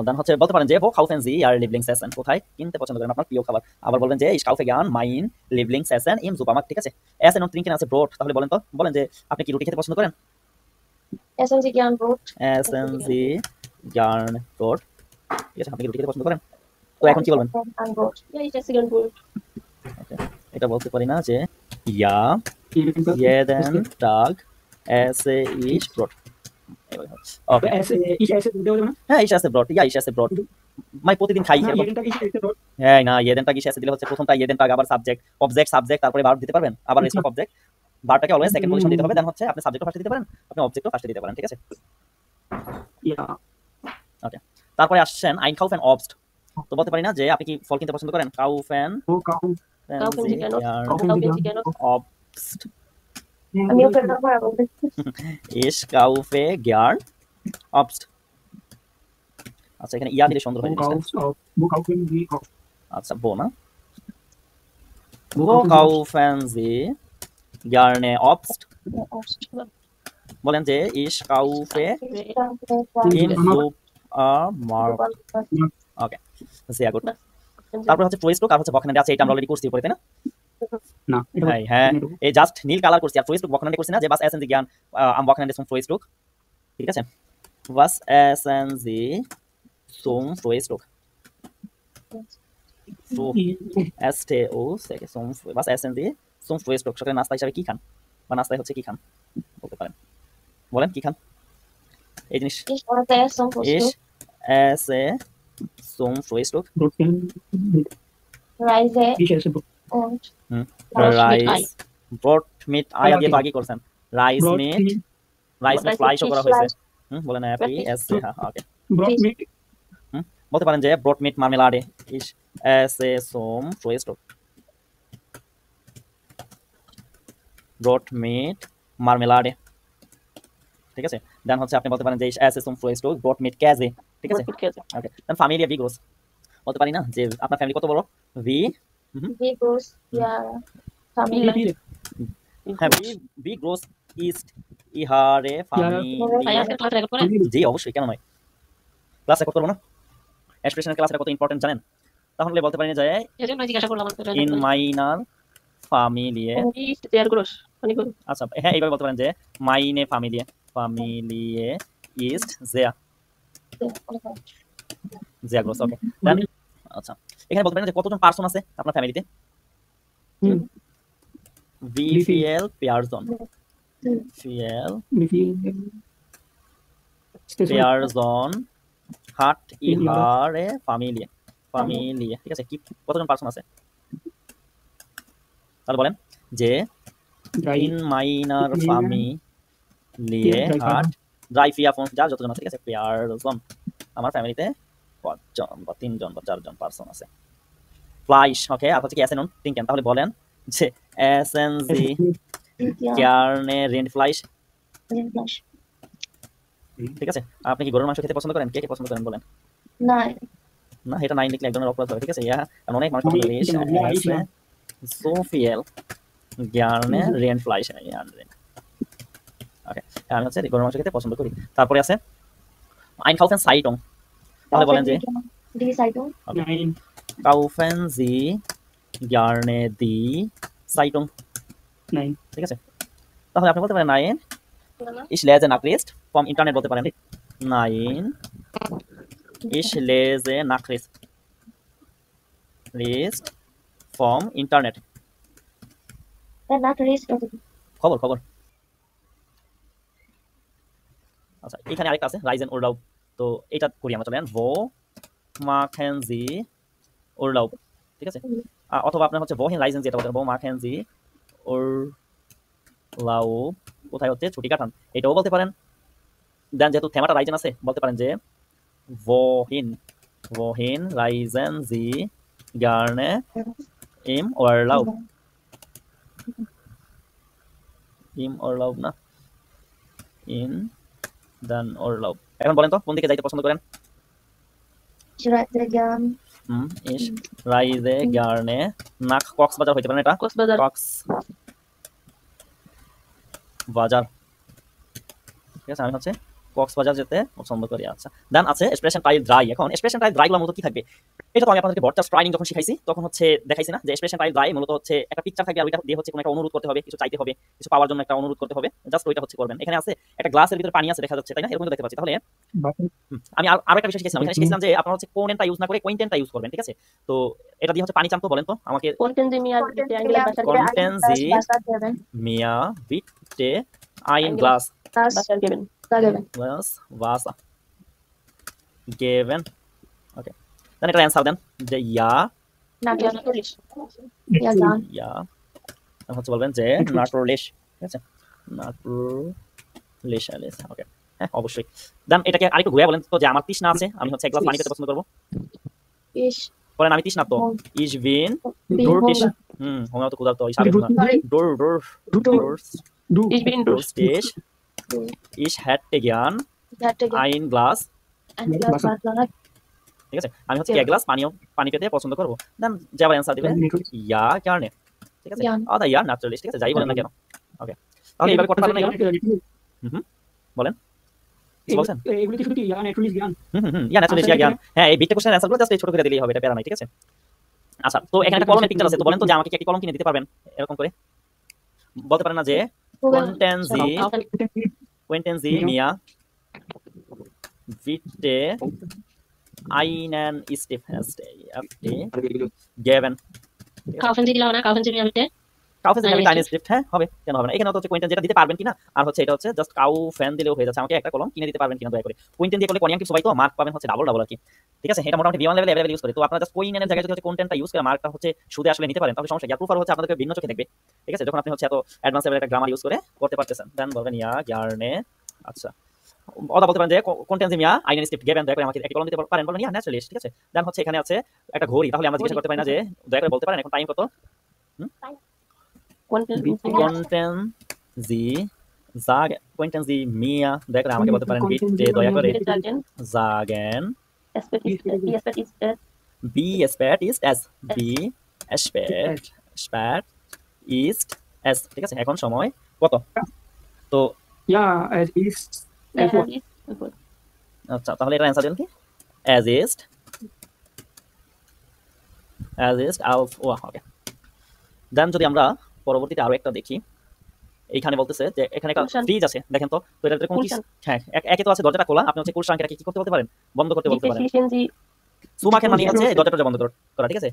দেন হচ্ছে বলতে পারেন যে wo kaufen Sie Ihr Lieblingsessen, কোথায় কিনতে পছন্দ করেন আপনার প্রিয় খাবার। আবার বলবেন যে ich kaufe gern mein Lieblingsessen im Supermarkt, ঠিক আছে। essen und trinken আছে Brot, তাহলে বলেন তো, বলেন যে আপনি কি রুটি খেতে পছন্দ করেন। Essen Sie gern Brot? essen Sie gern Brot, ঠিক আছে, আপনি কি রুটি খেতে পছন্দ করেন। তো এখন কি বলবেন। Ein Brot. Ja, ich esse gern Brot. ওকে, এটা বলতে পারি না যে ja jeden Tag esse ich Brot। ওকে, Ich esse Brot দেওয়া যাবে না? হ্যাঁ ich esse Brot, ja ich esse Brot, মানে প্রতিদিন খাই না, এরকম। jeden Tag ich esse Brot। হ্যাঁ না, jeden Tag ich esse দিলে হচ্ছে প্রথমটা jeden Tag, আবার সাবজেক্ট অবজেক্ট সাবজেক্ট তারপরে ভার্ব দিতে পারবেন, আবার রেস্ট অফ অবজেক্ট, ভার্বটাকে অলওয়েজ সেকেন্ড পজিশন দিতে হবে, দেন হচ্ছে আপনি সাবজেক্টও ফার্স্টে দিতে পারেন, আপনি অবজেক্টও ফার্স্টে দিতে পারেন, ঠিক আছে। Ja, ওকে, তারপরে আসছেন einkaufen Obst, তো বলতে পারি না যে আপনি কি ফল কিনতে পছন্দ করেন। kaufen wo kaufen Kaufen Sie gern gern Kaufen Sie gern Obst, আমি ওকে নাম্বার বলতে ich kaufe gern Obst। আচ্ছা, এখানে ইয়া দিলে সুন্দর wo হয় জিনিসটা। kaufst du wo kaufen Sie Obst? আচ্ছা, wo না, wo kaufen Sie gerne Obst, বলেন যে ich kaufe im Supermarkt। ওকে, sehr gut। তারপর হচ্ছে ফ্রুইস্টুক আর হচ্ছে বকনান্ডে আছে, এটা আমরা অলরেডি করছি উপরে, তাই না। না, এটা হ্যাঁ হ্যাঁ, এই জাস্ট নীল কালার করছি, আর ফ্রুইস্টুক বকনান্ডে করছি না, যে was essen Sie gern am Wochenende zum Frühstück, ঠিক আছে। was essen Sie zum Frühstück, was essen Sie zum Frühstück, সকালে নাস্তা হিসাবে কি খান, বা নাস্তায় হচ্ছে কি খান বলতে পারেন, বলেন কি খান এই জিনিস। Ich esse zum ich Frühstück esse zum Frühstück Brot Reise ich esse Brot und rice, ব্রট মিট আয়া দিয়ে তো আগে করছেন, রাইস Brot মিট, mit রাইস মিট Rice ফ্লাইশও mit করা Fish, হয়েছে, বলেন এফি এস এ, হ্যাঁ ওকে। Brot mit বলতে পারেন যে ব্রট মিট মার্মেলাডে, ich esse zum Frühstück ব্রট মিট মার্মেলাডে, ঠিক আছে। দেন হচ্ছে আপনি বলতে পারেন যে ich esse zum Frühstück ব্রট মিট Käse, ঠিক আছে। Brot mit Käse. Okay, then ফ্যামিলিয়া বি গ্রোস, বলতে পারি না যে আপনার ফ্যামিলি কত বড়, ভি, wie groß ja Familie wie viele? হ্যাঁ বি গ্রোস ইস্ট ইহারে ফ্যামিলি, ভাই আজকের ক্লাস রেকর্ড করেন? জি অবশ্যই, কেন নয়, ক্লাস রেকর্ড করবো না, এক্সপ্রেশনের ক্লাসটা কত ইম্পর্টেন্ট জানেন। তাহলে বলতে পারেন যে এজন্য জিজ্ঞাসা করলাম ইন মাইনার ফ্যামিলিয়ে, Die ist sehr groß. Fand ich gut. আচ্ছা হ্যাঁ এইভাবে বলতে পারেন যে মাইনে ফ্যামিলিয়ে ইস্ট sehr sehr groß, ওকে। দেন আচ্ছা, এখানে বলতে পারেন যে কতজন পার্সন আছে আপনার ফ্যামিলিতে, wie Wie viel Person, viel Wie viel? Person hat ihre Familie, ঠিক আছে, কি কতজন পার্সন আছে, তাহলে বলেন যে Drei. in meiner Ja. Familie hat 3 4 5 যার যতজন আছে, ঠিক আছে, Person, আমার ফ্যামিলিতে 5 জন বা 3 জন বা 4 জন পার্সন আছে। Fleisch, ওকে, আর হচ্ছে কি essen und trinken, তাহলে বলেন যে essen Sie ja gerne Rindfleisch, Rindfleisch ঠিক আছে। আপনি কি গরুর মাংস খেতে পছন্দ করেন, কে কে পছন্দ করেন বলেন। nein না, এটা নাই লিখলে এক ধরনের অপরাধ হবে, ঠিক আছে। কারণ অনেক মানুষ পছন্দ করে Ja, ich ja. so viel gerne Rindfleisch, ওকে, আমি হচ্ছে গরুর মাংস খেতে পছন্দ করি। তারপরে আছে einkaufen Zeitung, তাহলে বলেন যে die Zeitung Nein. kaufen Sie gerne die Zeitung, Nein. ঠিক আছে। তাহলে আপনি বলতে পারেন nein ich lese Nachricht vom Internet, বলতে পারেন nein ich lese Nachricht vom Internet, Nachricht খবর খবর। আচ্ছা, এখানে আরেকটা আছে রাইজেন উরলাউব, তো এটা করি আমরা, চলেন wo machen Sie Urlaub, ঠিক আছে। অথবা আপনার হচ্ছে wohin reisen Sie, এটা বলতে wo machen Sie Urlaub, কোথায় হচ্ছে ছুটি কাটান, এটাও বলতে পারেন। দেন যেহেতু থেমাটা রাইজেন আছে, বলতে পারেন যে wohin reisen Sie gerne im Urlaub, im Urlaub না, in den Urlaub। এখন বলেন তো কোন দিকে যাইতে পছন্দ করেন। ich reise gern ich reise gerne nach Cox's Bazar হইতে পারে, এটা Kostbazaar. কক্সবাজার, ঠিক আছে। আমি হচ্ছে কক্সবাজার যেতে পছন্দ করি। আচ্ছা, দেন আছে এক্সপ্রেশন টাইপ ড্রাই। এখন এক্সপ্রেশন টাইপ ড্রাইগুলোর মূলত কি থাকবে? এটা তো আমি আপনাদেরকে বটচার্জ ট্রাইনিং যখন শিখাইছি তখন হচ্ছে দেখাইছি না যে এক্সপ্রেশন টাইপ ড্রাই মূলত হচ্ছে একটা পিকচার থাকবে আর ওইটা দিয়ে হচ্ছে কোনো একটা অনুরোধ করতে হবে, কিছু চাইতে হবে, কিছু পাওয়ার জন্য একটা অনুরোধ করতে হবে, জাস্ট ওইটা হচ্ছে করবেন। এখানে আছে একটা গ্লাসের ভিতরে পানি আছে দেখা যাচ্ছে, তাই না? এরকম দেখতে পাচ্ছি। তাহলে আমি আরো একটা বিষয় শিখেছিলাম, এখানে শিখেছিলাম যে আপনারা হচ্ছে কোনেনটা ইউজ না করে কোইন্টেনটা ইউজ করবেন, ঠিক আছে? তো এটা দিয়ে হচ্ছে পানি চান, তো বলেন তো আমাকে Contenzi Mia Triangular Basar Contenzi Mia Bitte ein Glas Basar geben. Glas Wasser geben. Okay. Dann এটা অ্যানসার দেন যে ja Natürlich. ja dann হচ্ছে বলবেন যে natürlich, ঠিক আছে? natürlich alles. ওকে, হ্যাঁ অবশ্যই। দেন এটাকে আরেকটু ঘুরে বলেন তো যে আমার তৃষ্ণা আছে, আমি হচ্ছে এক গ্লাস পানি পেতে পছন্দ করব। বলেন আমি তৃষ্ণার্ত। ich bin durstig. হোমিও তো ক্ষুধার্ত হিসাবে না। Ich bin durstig. Ich hätte gern ein Glas, ঠিক আছে? আমি হচ্ছে এক গ্লাস পানি পেতে পছন্দ করব। দেন যাবার অ্যানসার দিবেন ja gerne, ঠিক আছে? আদা ja natürlich, ঠিক আছে? যাই বলেন না কেন। ওকে, তাহলে এইভাবে করতে পারবেন না কেন? বলেন কি বলছেন? এগুলো কি শুধু কি ইয়া ন্যাচুরালিস্ট জ্ঞান? ইয়া ন্যাচুরালিস্ট জ্ঞান। হ্যাঁ, এই বিটটা কোশ্চেন অ্যানসারগুলো জাস্ট এই ছোট করে দিলেই হবে, এটা প্যারা নাই, ঠিক আছে? আচ্ছা, তো এখানে একটা কলমের পিকচার আছে, তো বলেন তো যে আমাকে কি একটা কলম কিনে দিতে পারবেন এরকম করে? বলতে পারেন না যে Contenzi Mia Bitte einen Stift geben. Kaufen Sie die Launa, kaufen Sie mir bitte. কাউফেন দিলে টাইনি স্ক্রিপ্ট, হ্যাঁ হবে, কেন হবে না? এখানে তো হচ্ছে কোয়েন্টেন যেটা দিতে পারবেন কিনা, আর হচ্ছে এটা হচ্ছে জাস্ট কাউফেন দিলেও হয়ে যাচ্ছে। আমাকে একটা কলম কিনে দিতে পারবেন কিনা দয়া করে। কোয়েন্টেন দিয়ে করলে কনিয়াঙ্কিপ সবাই তো মার্ক পাবেন হচ্ছে ডাবল আর কি, ঠিক আছে? এটা মোটামুটি B1 লেভেলে अवेलेबल ইউজ করে। তো আপনারা জাস্ট কোয়েন্টেনের জায়গায় যদি হচ্ছে কন্টেন্টটা ইউজ করে মার্কটা হচ্ছে সুদে আসলে নিতে পারেন, তাহলে সমস্যা কি? আর প্রুফার হচ্ছে আপনাদেরকে ভিন্ন চোখে দেখবে, ঠিক আছে? যখন আপনি হচ্ছে এত অ্যাডভান্স লেভেলের একটা গ্রামার ইউজ করে করতে পারতেছেন। দেন বলবেন ইয়া গার্নে। আচ্ছা, অদা বলতে পারেন যে Contenzi Mia einen Stift geben, দয়া করে আমাকে একটা কলম দিতে পারেন, বলবেন ইয়া ন্যাচুরালিস্ট, ঠিক আছে? দেন হচ্ছে এখানে আছে একটা ঘড়ি, তাহলে আমরা জিজ্ঞাসা করতে পারি না যে দয়া করে বলতে পারেন এখন টাইম কত? Contenzi Mia, দয়া করে আমাকে বলতে পারেন bitte, দয়া করে sagen wie spät ist es, wie spät ist es, ঠিক আছে? এখন সময় কত? তো ইয়া এজ ইজ আচ্ছা, তাহলে এটা অ্যানসার দেন কি? as ist auf, ওকে। দেন যদি আমরা পরবর্তীতে আরো একটা দেখি, এইখানে বলতেছে যে এখানে একটা ফ্রিজ আছে, দেখেন তো। তো এটাতে কোন কি? হ্যাঁ, একে তো আছে দরজাটা খোলা, আপনি হচ্ছে কুলশাঙ্ক এটাকে কি করতে বলতে পারেন? বন্ধ করতে বলতে পারেন। সুমাকে মানে হচ্ছে দরজাটা বন্ধ করা, ঠিক আছে?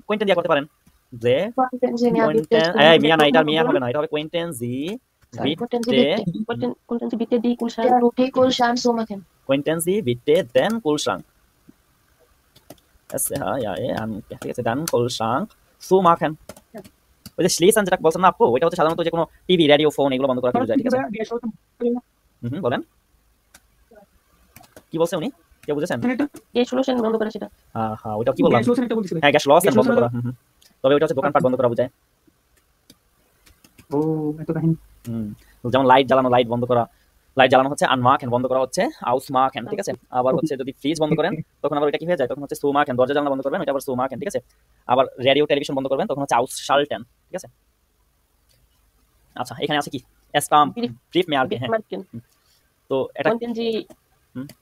কোয়েন্টেন দিয়া করতে পারেন যে কোয়েন্টেন, এই মিয়া না, এটা মিয়া হবে না, এটা হবে Contenzi Bitte die Kulschan zumachen. Contenzi bitte den Kühlschrank. ঠিক আছে, den Kühlschrank zumachen. ওই যে schließen যেটা বলছেন না আপু, ওইটা হচ্ছে সাধারণত যে কোনো টিভি, রেডিও, ফোন এগুলো বন্ধ করা যায়, ঠিক আছে? বলেন কি বলছে উনি, কে বুঝেছেন? গ্যাস সলিউশন বন্ধ করা সেটা। হ্যাঁ, ওইটা কি বললাম? হ্যাঁ, গ্যাস লস বন্ধ করা। তবে ওইটা হচ্ছে দোকানপাট বন্ধ করা বোঝায়। ও এত কাহিনী। যেমন লাইট জ্বালানো, লাইট বন্ধ করা, লাইট জ্বালানো হচ্ছে আনমার্কেন, বন্ধ করা হচ্ছে আউসমার্কেন, ঠিক আছে? আবার হচ্ছে যদি ফ্রিজ বন্ধ করেন তখন আবার ওইটা কি হয়ে যায়, তখন হচ্ছে সুমার্কেন। দরজা জানলা বন্ধ করবেন, ওইটা আবার সুমার্কেন, ঠিক আছে? আবার রেডিও টেলিভিশন বন্ধ করবেন তখন হচ্ছে আউসশালটেন, ঠিক আছে? আচ্ছা, এখানে আছে কি? স্টাম্প ব্রিফ মেয়ারকে। হ্যাঁ, তো এটা Contenzi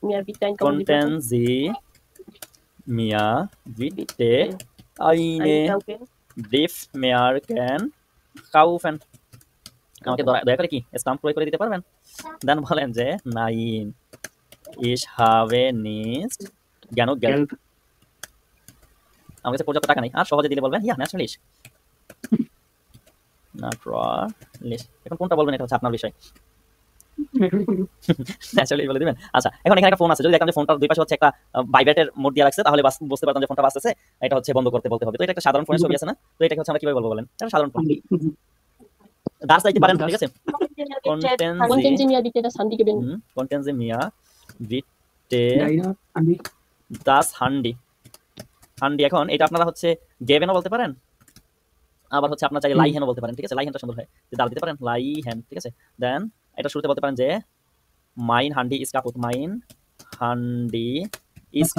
Mia Bitte ein Contenzi Mia Bitte eine Briefmarken kaufen. আমাকে দয়া করে কি স্টাম্প প্রয়োগ করে দিতে পারবেন? দেন বলেন যে nein ich habe nicht genug Geld. আমার কাছে পর্যাপ্ত টাকা নেই। আর সহজে দিলে বলবেন ja natürlich. এখন কোনটা বলবেন এটা হচ্ছে আপনার বিষয়। ন্যাচারালি বলে দিবেন। আচ্ছা, এখন এখানে একটা ফোন আছে, যদি দেখলাম যে ফোনটার দুই পাশে হচ্ছে একটা ভাইব্রেটের মোড দেওয়া রাখছে, তাহলে বুঝতে পারতাম যে ফোনটা বাজতেছে, এটা হচ্ছে বন্ধ করতে বলতে হবে। তো এটা একটা সাধারণ ফোনের ছবি আছে না, তো এটাকে হচ্ছে আমরা কিভাবে বলবো বলেন? এটা সাধারণ ফোন। দাস চাইতে পারেন, ঠিক আছে? Contenzi Mia Bitte das Handy geben. Contenzi Mia Bitte das Handy. এখন এটা আপনারা হচ্ছে গেবেনও বলতে পারেন, আবার হচ্ছে আপনারা চাইলে লাইহেনও বলতে পারেন, ঠিক আছে? লাইহেনটা সুন্দর হয়, যে দাঁড় দিতে পারেন লাইহেন, ঠিক আছে? দেন এটা শুরুতে বলতে পারেন যে মাইন হান্ডি ইজ কাপুত, মাইন হান্ডি ইজ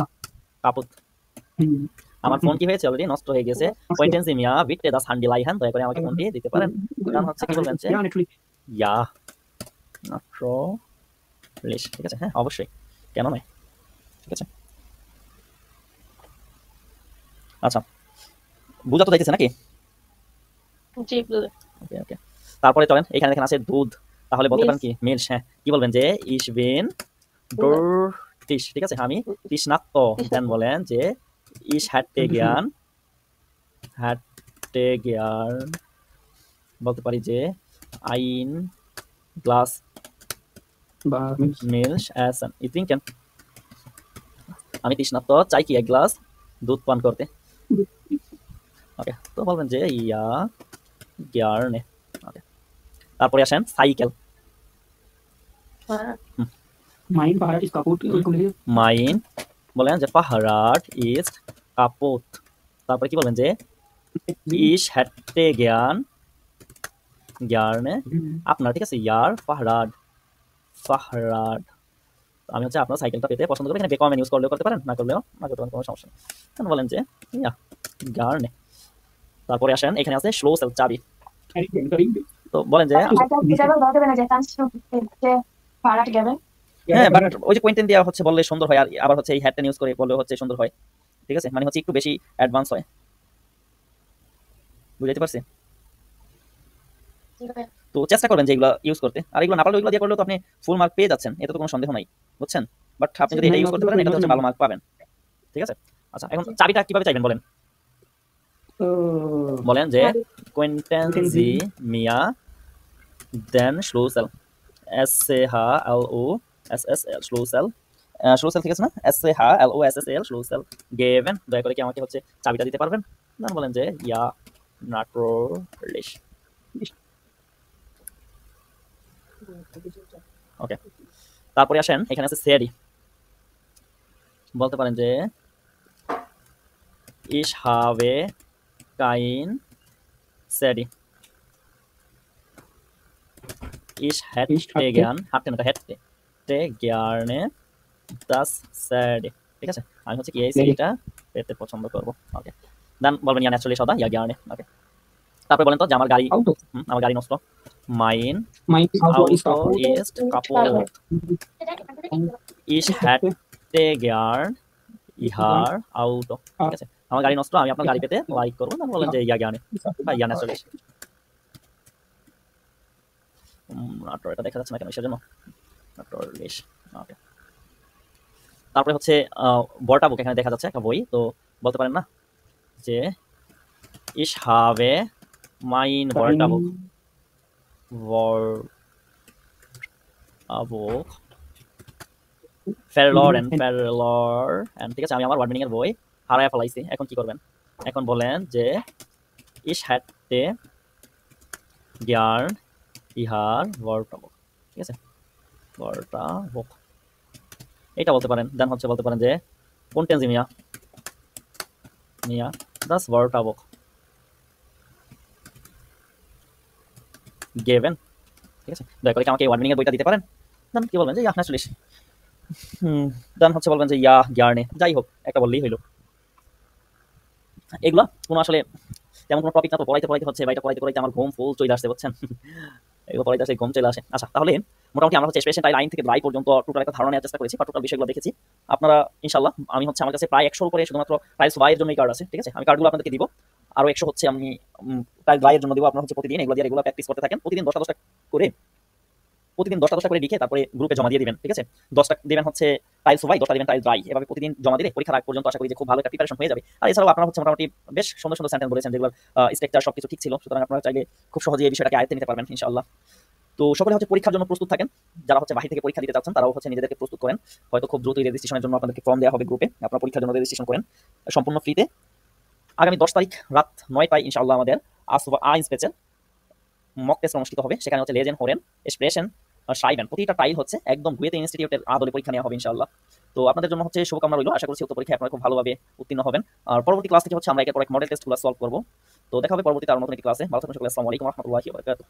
কাপুত। আমার ফোন কি হয়েছে, অলরেডি নষ্ট হয়ে গেছে। Contenzi Mia Bitte das Handy leihen, দয়া করে আমাকে ফোনটি দিতে পারেন। কারণ হচ্ছে কি বলবেন যে ইয়া নাট্রো লিশ, ঠিক আছে? হ্যাঁ অবশ্যই, কেন নয়, ঠিক আছে? আচ্ছা, বুঝা তো যাইতেছে নাকি? জি বুঝে। ওকে ওকে, তারপরে চলেন, এখানে দেখেন আছে দুধ, তাহলে বলতে পারেন Milch. কি মিল্ক। হ্যাঁ, কি বলবেন যে ইস বিন ডোরটিস, ঠিক আছে? আমি তৃষ্ণার্ত, দেন বলেন যে ইস হ্যাটে জ্ঞান, হ্যাটে জ্ঞান, বলতে পারি যে আইন গ্লাস বা মিল্ক। মিল্ক এসেন ই ট্রিঙ্কেন, আমি তৃষ্ণার্ত, চাই কি এক গ্লাস দুধ পান করতে। ওকে, তো বলবেন যে ইয়া গ্যারনে। ওকে, তারপরে আসেন cycle. Fahrrad. Mein Fahrrad ist kaputt. Kollege. Mine বলেন যে পাহারাট ইজ কাপুত, তারপরে কি বলবেন যে ইস হ্যাটে জ্ঞান জ্ঞানে আপনার, ঠিক আছে? ইয়ার ফাহরাড, ফাহরাড। আমি হচ্ছে আপনার সাইকেলটা পেতে পছন্দ করি। এখানে বেকমেন ইউজ করলেও করতে পারেন, না করলেও না করতে পারেন, কোনো সমস্যা নেই। এখন বলেন যে ইয়া গার্নে। তারপরে আসেন, এখানে আছে স্লো সেল চাবি, তো বলেন যে Fahrrad geben. হ্যাঁ, বাট ওই যে কোয়েন্টেন দেওয়া হচ্ছে বললে সুন্দর হয়, আর আবার হচ্ছে এই হ্যাটটা ইউজ করে বললে হচ্ছে সুন্দর হয়, ঠিক আছে? মানে হচ্ছে একটু বেশি অ্যাডভান্স হয়, বুঝাইতে পারছি? তো চেষ্টা করবেন যে এগুলো ইউজ করতে, আর এগুলো না পারলে ওইগুলো দিয়ে করলেও তো আপনি ফুল মার্ক পেয়ে যাচ্ছেন, এতে তো কোনো সন্দেহ নাই, বুঝছেন? বাট আপনি যদি এটা ইউজ করতে পারেন, এটা হচ্ছে ভালো মার্ক পাবেন, ঠিক আছে? আচ্ছা, এখন চাবিটা কিভাবে চাইবেন বলেন? বলেন যে কোয়েন্টেন্সি মিয়া দেন স্লুসেল, এস এ হা এল ও এস এস এল, স্লুসেল, স্লুসেল, ঠিক আছে না? এস এ হা এল ও এস এস এল, স্লুসেল গেভেন, দয়া করে কি আমাকে হচ্ছে চাবিটা দিতে পারবেন? দেন বলেন যে ইয়া নাট্রোলিশ। ওকে, তারপরে আসেন, এখানে আছে সেডি, বলতে পারেন যে ইস হাবে কাইন সেডি, ইস হ্যাটে জ্ঞান, হাটে না, হ্যাটে তে জ্ঞানে দাস সেডি, ঠিক আছে? আমি হচ্ছে কি এই সেডিটা পেতে পছন্দ করবো। ওকে, দেন বলবেন ইয়া ন্যাচুরালি সদা ইয়া জ্ঞানে। ওকে, তারপরে বলেন তো যে আমার গাড়ি আমার গাড়ি নষ্ট, মাইন Auto ist আউটো kaputt. ইজ কাপুট, ইস হ্যাটে জ্ঞান ইহার আউটো, ঠিক আছে? আমার গাড়ি নষ্ট, আমি আপনার গাড়ি পেতে লাইক করবো, দেন বলেন যে ইয়া জ্ঞানে বা ইয়া ন্যাচুরালি। নাটোর, এটা দেখা যাচ্ছে না কেন কিসের জন্য? নাটোরলিশ। ওকে, তারপরে হচ্ছে বড়টা বুক, এখানে দেখা যাচ্ছে একটা বই, তো বলতে পারেন না যে ইস হাবে মাইন বড়টা বুক, বুক ফেরলর এন্ড ফেরলর এন্ড, ঠিক আছে? আমি আমার ওয়ার্ড মিনিং এর বই হারায় ফেলাইছি, এখন কি করবেন? এখন বলেন যে ইস হ্যাটে জ্ঞান ইহার বড়টা বুক, ঠিক আছে? বড়টা বুক, এটা বলতে পারেন। দেন হচ্ছে বলতে পারেন যে কোনটেন্সি মিয়া মিয়া দাস বড়টা বুক গেভেন, ঠিক আছে? দয়া করে কি আমাকে ওয়ার্ড মিনিং এর বইটা দিতে পারেন? দেন কি বলবেন যে ইয়া ন্যাচুরালি। দেন হচ্ছে বলবেন যে ইয়া গ্যারনে, যাই হোক একটা বললেই হইলো। এগুলা কোনো আসলে তেমন কোনো টপিক না, তো পড়াইতে পড়াইতে হচ্ছে বা এটা পড়াইতে পড়াইতে আমার ঘুম ফুল চলে আসছে, বুঝছেন? এগুলো পড়াইতে আসে ঘুম চলে আসে। আচ্ছা, তাহলে মোটামুটি আমরা হচ্ছে এক্সপ্রেশন টাইল আইন থেকে রাই পর্যন্ত টোটাল একটা ধারণা নেওয়ার চেষ্টা করেছি, বা টোটাল বিষয়গুলো দেখেছি। আপনারা ইনশাআল্লাহ, আমি হচ্ছে আমার কাছে প্রায় 100 উপরে শুধুমাত্র টাইলস ওয়াই এর জন্য কার্ড আছে, ঠিক আছে? আমি কার্ডগুলো আপনাদেরকে দিব, আরো 100 হচ্ছে আমি টাইলস ওয়াই এর জন্য দিব। আপনারা হচ্ছে প্রতিদিন এগুলো দিয়ে রেগুলার প্র্যাকটিস করতে থাকেন, প্রতিদিন 10টা করে প্রতিদিন 10টা করে লিখে তারপরে গ্রুপে জমা দিয়ে দিবেন, ঠিক আছে? 10টা দিবেন হচ্ছে টাইলস ওয়াই, 10টা দিবেন টাইলস ড্রাই, এভাবে প্রতিদিন জমা দিলে পরীক্ষার আগ পর্যন্ত আশা করি যে খুব ভালো একটা প্রিপারেশন হয়ে যাবে। আর এছাড়াও আপনারা হচ্ছে মোটামুটি বেশ সুন্দর সুন্দর সেন্টেন্স বলেছেন, যেগুলো স্ট্রাকচার সবকিছু ঠিক ছিল, সুতরাং আপনারা চাইলে খুব সহজে এই বিষয়টাকে আয়ত্তে নিতে পারবেন ইনশাআল্লাহ। তো সকলে হচ্ছে পরীক্ষার জন্য প্রস্তুত থাকেন, যারা হচ্ছে বাহির থেকে পরীক্ষা দিতে চাচ্ছেন তারাও হচ্ছে নিজেদেরকে প্রস্তুত করেন। হয়তো খুব দ্রুতই রেজিস্ট্রেশনের জন্য আপনাদেরকে ফর্ম দেওয়া হবে গ্রুপে, আপনারা পরীক্ষার জন্য রেজিস্ট্রেশন করেন সম্পূর্ণ ফ্রিতে। আগামী 10 তারিখ রাত 9টায় ইনশাআল্লাহ আমাদের আইনস্পেচের মক টেস্ট অনুষ্ঠিত হবে, সেখানে হচ্ছে লেজেন হোরেন এক্সপ্রেশন সাইবেন প্রতিটা টাইল হচ্ছে একদম গুয়েতে ইনস্টিটিউটের আদলে পরীক্ষা নেওয়া হবে ইনশাআল্লাহ। তো আপনাদের জন্য হচ্ছে শুভকামনা রইল, আশা করছি উক্ত পরীক্ষায় আপনারা খুব ভালোভাবে উত্তীর্ণ হবেন। আর পরবর্তী ক্লাস থেকে হচ্ছে আমরা একের পর এক মডেল টেস্টগুলো সলভ করব। তো দেখা হবে পরবর্তীতে আর নতুন একটি ক্লাসে। ভালো থাকুন সকলে, আসসালামু আলাইকুম ওয়া রাহমাতুল্লাহি ওয়া বারাকাতুহু।